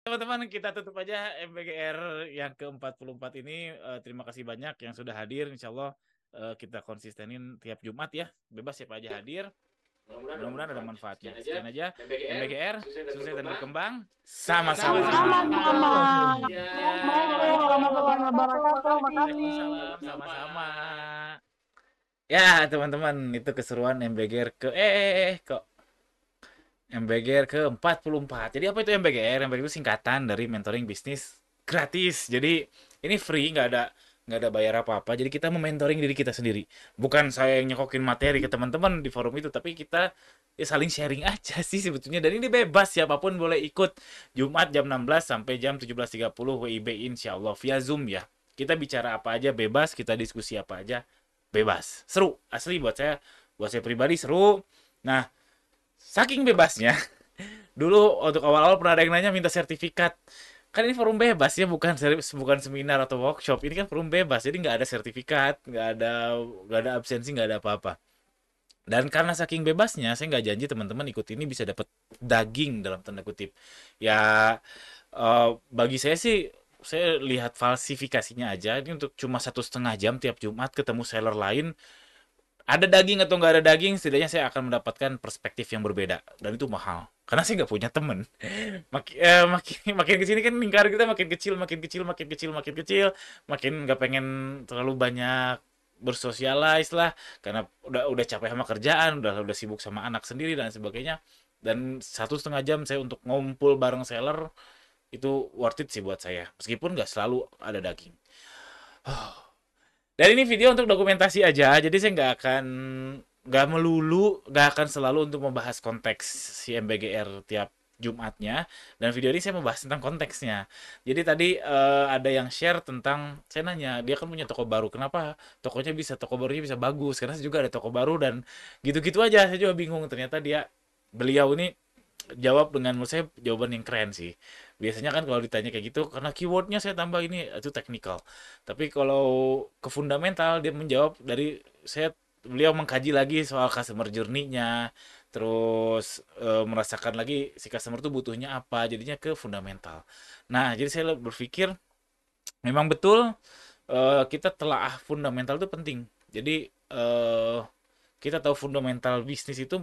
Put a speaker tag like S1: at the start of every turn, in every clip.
S1: teman-teman, kita tutup aja MBGR yang ke-44 ini. Terima kasih banyak yang sudah hadir. Insyaallah kita konsistenin tiap Jumat ya. Bebas siapa aja hadir. Mudah-mudahan ada manfaatnya. Sekian aja MBGR, sukses dan berkembang sama-sama.
S2: Sama-sama.
S1: Ya.
S2: Assalamualaikum warahmatullahi wabarakatuh. Makasih.
S1: Waalaikumsalam, sama-sama. Ya, teman-teman, itu keseruan MBGR kok MBGR ke-44. Jadi apa itu MBGR? MBGR itu singkatan dari mentoring bisnis gratis. Jadi ini free, nggak ada bayar apa-apa. Jadi kita mementoring diri kita sendiri. Bukan saya yang nyokokin materi ke teman-teman di forum itu, tapi kita ya saling sharing aja sih sebetulnya. Dan ini bebas, siapapun boleh ikut. Jumat jam 16 sampai jam 17.30 WIB insyaallah via Zoom ya. Kita bicara apa aja bebas, kita diskusi apa aja bebas. Seru, asli buat saya pribadi seru. Nah, saking bebasnya, dulu untuk awal-awal pernah ada yang nanya minta sertifikat. Kan ini forum bebas ya, bukan seminar atau workshop. Ini kan forum bebas, jadi nggak ada sertifikat, nggak ada absensi, nggak ada apa-apa. Dan karena saking bebasnya, saya nggak janji teman-teman ikut ini bisa dapat daging dalam tanda kutip. Ya, bagi saya sih, saya lihat falsifikasinya aja. Ini untuk cuma 1,5 jam tiap Jumat ketemu seller lain, ada daging atau nggak ada daging, setidaknya saya akan mendapatkan perspektif yang berbeda dan itu mahal. Karena saya nggak punya temen. Makin kesini kan lingkar kita makin kecil, makin kecil, makin kecil, makin kecil, makin nggak pengen terlalu banyak bersosialize lah, karena udah capek sama kerjaan, udah sibuk sama anak sendiri dan sebagainya. Dan 1,5 jam saya untuk ngumpul bareng seller itu worth it sih buat saya, meskipun nggak selalu ada daging. Dan ini video untuk dokumentasi aja, jadi saya nggak akan selalu untuk membahas konteks si MBGR tiap Jumatnya. Dan video ini saya membahas tentang konteksnya. Jadi tadi ada yang share tentang, saya nanya, dia kan punya toko baru, kenapa toko barunya bisa bagus? Karena saya juga ada toko baru dan gitu-gitu aja, saya juga bingung. Ternyata beliau ini jawab dengan menurut saya jawaban yang keren sih. Biasanya kan kalau ditanya kayak gitu, karena keywordnya saya tambah ini, itu technical. Tapi kalau ke fundamental, dia menjawab beliau mengkaji lagi soal customer journey-nya, terus merasakan lagi si customer tuh butuhnya apa, jadinya ke fundamental. Nah, jadi saya berpikir memang betul kita telaah fundamental itu penting. Jadi kita tahu fundamental bisnis itu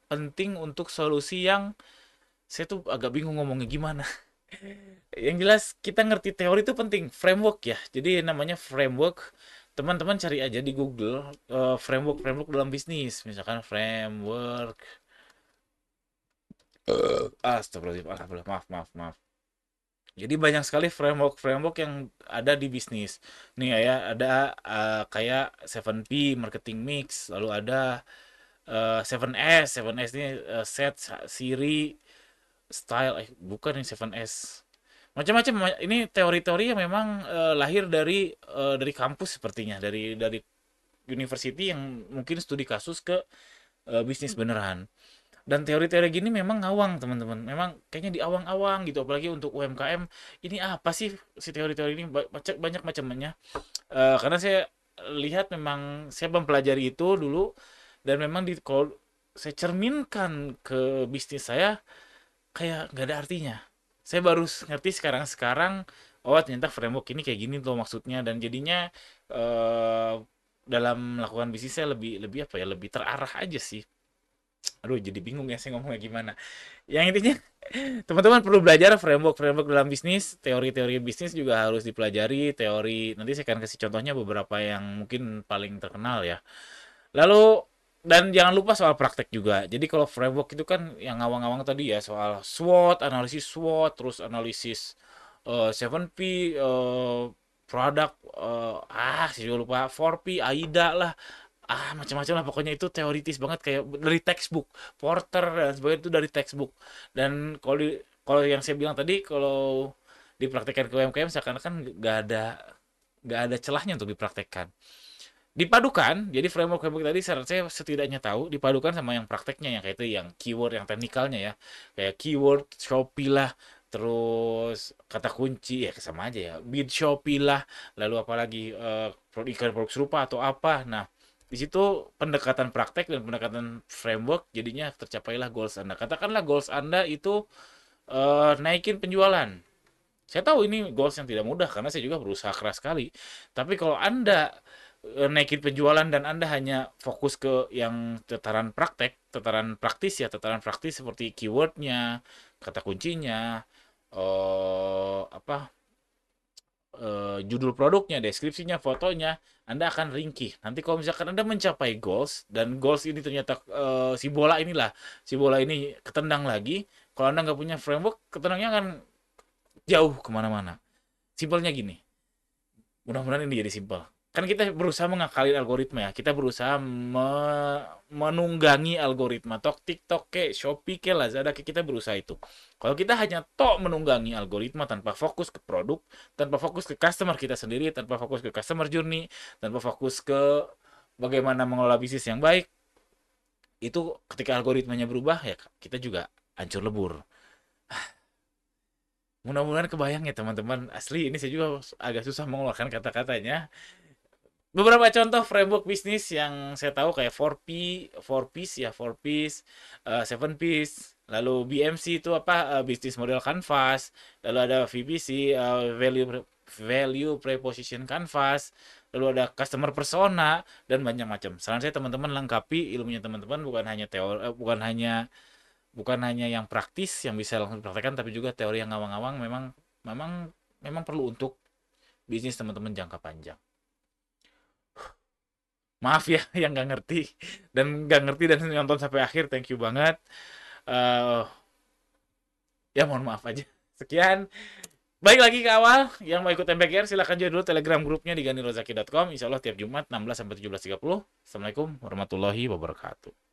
S1: penting untuk solusi yang saya tuh agak bingung ngomongnya gimana. Yang jelas kita ngerti teori itu penting, framework ya. Jadi namanya framework. Teman-teman cari aja di Google framework dalam bisnis, misalkan framework. Astagfirullahaladzim, alhamdulillah, maaf, maaf, maaf. Jadi banyak sekali framework yang ada di bisnis. Nih ya, ada kayak 7P marketing mix, lalu ada 7S. 7S ini set, Siri, style, bukan ini 7S. Macam-macam ini teori-teori yang memang lahir dari kampus sepertinya, dari university yang mungkin studi kasus ke bisnis beneran. Dan teori-teori gini memang ngawang, teman-teman. Memang kayaknya di awang-awang gitu, apalagi untuk UMKM. Ini apa sih si teori-teori ini? Banyak macamnya. Karena saya lihat memang saya mempelajari itu dulu dan memang kalau saya cerminkan ke bisnis saya kayak nggak ada artinya. Saya baru ngerti sekarang-sekarang, oh ternyata framework ini kayak gini tuh maksudnya, dan jadinya eh, dalam melakukan bisnis saya lebih lebih apa ya, lebih terarah aja sih. Aduh, jadi bingung ya saya ngomongnya gimana. Yang intinya teman-teman perlu belajar framework dalam bisnis, teori-teori bisnis juga harus dipelajari, teori nanti saya akan kasih contohnya beberapa yang mungkin paling terkenal ya. Lalu dan jangan lupa soal praktek juga. Jadi kalau framework itu kan yang ngawang-ngawang tadi ya, soal SWOT, analisis SWOT, terus analisis 7P, produk, saya juga lupa, 4P, AIDA lah, macam-macam lah pokoknya itu teoritis banget kayak dari textbook, Porter dan sebagainya itu dari textbook. Dan kalau yang saya bilang tadi, kalau dipraktekkan ke UMKM seakan-akan nggak ada celahnya untuk dipraktekkan. Dipadukan, jadi framework-framework tadi saya setidaknya tahu dipadukan sama yang prakteknya, yang kayak itu, yang keyword, yang teknikalnya ya, kayak keyword Shopee lah, terus kata kunci ya sama aja ya, bid Shopee lah, lalu apalagi iklan produk serupa atau apa. Nah, di situ pendekatan praktek dan pendekatan framework jadinya tercapailah goals Anda. Katakanlah goals Anda itu naikin penjualan. Saya tahu ini goals yang tidak mudah karena saya juga berusaha keras sekali. Tapi kalau Anda naikin penjualan dan Anda hanya fokus ke yang tataran praktek, tataran praktis ya, tataran praktis seperti keywordnya, kata kuncinya, apa judul produknya, deskripsinya, fotonya, Anda akan ringkih. Nanti kalau misalkan Anda mencapai goals dan goals ini ternyata si bola ini ketendang lagi, kalau Anda nggak punya framework, ketendangnya akan jauh kemana-mana. Simpelnya gini, mudah-mudahan ini jadi simpel. Kan kita berusaha mengakalin algoritma ya. Kita berusaha menunggangi algoritma. Tok TikTok ke, Shopee ke, Lazada ke, kita berusaha itu. Kalau kita hanya menunggangi algoritma tanpa fokus ke produk, tanpa fokus ke customer kita sendiri, tanpa fokus ke customer journey, tanpa fokus ke bagaimana mengelola bisnis yang baik, itu ketika algoritmanya berubah ya kita juga hancur lebur. Mudah-mudahan kebayang ya teman-teman. Asli ini saya juga agak susah mengeluarkan kata-katanya. Beberapa contoh framework bisnis yang saya tahu kayak 4P, 4Ps ya, 4Ps, 7Ps, lalu BMC itu apa, Business Model Canvas, lalu ada VPC, Value Preposition Canvas, lalu ada Customer Persona, dan banyak macam. Saran saya teman-teman lengkapi ilmunya teman-teman, bukan hanya teori, bukan hanya yang praktis yang bisa langsung dipraktekkan, tapi juga teori yang ngawang-ngawang memang memang perlu untuk bisnis teman-teman jangka panjang. Maaf ya yang nggak ngerti dan nonton sampai akhir, thank you banget. Eh ya mohon maaf aja. Sekian. Baik lagi ke awal, yang mau ikut MBKR silahkan join dulu Telegram grupnya di ganilozaki.com. Insya Allah tiap Jumat 16 sampai 17.30. Assalamualaikum warahmatullahi wabarakatuh.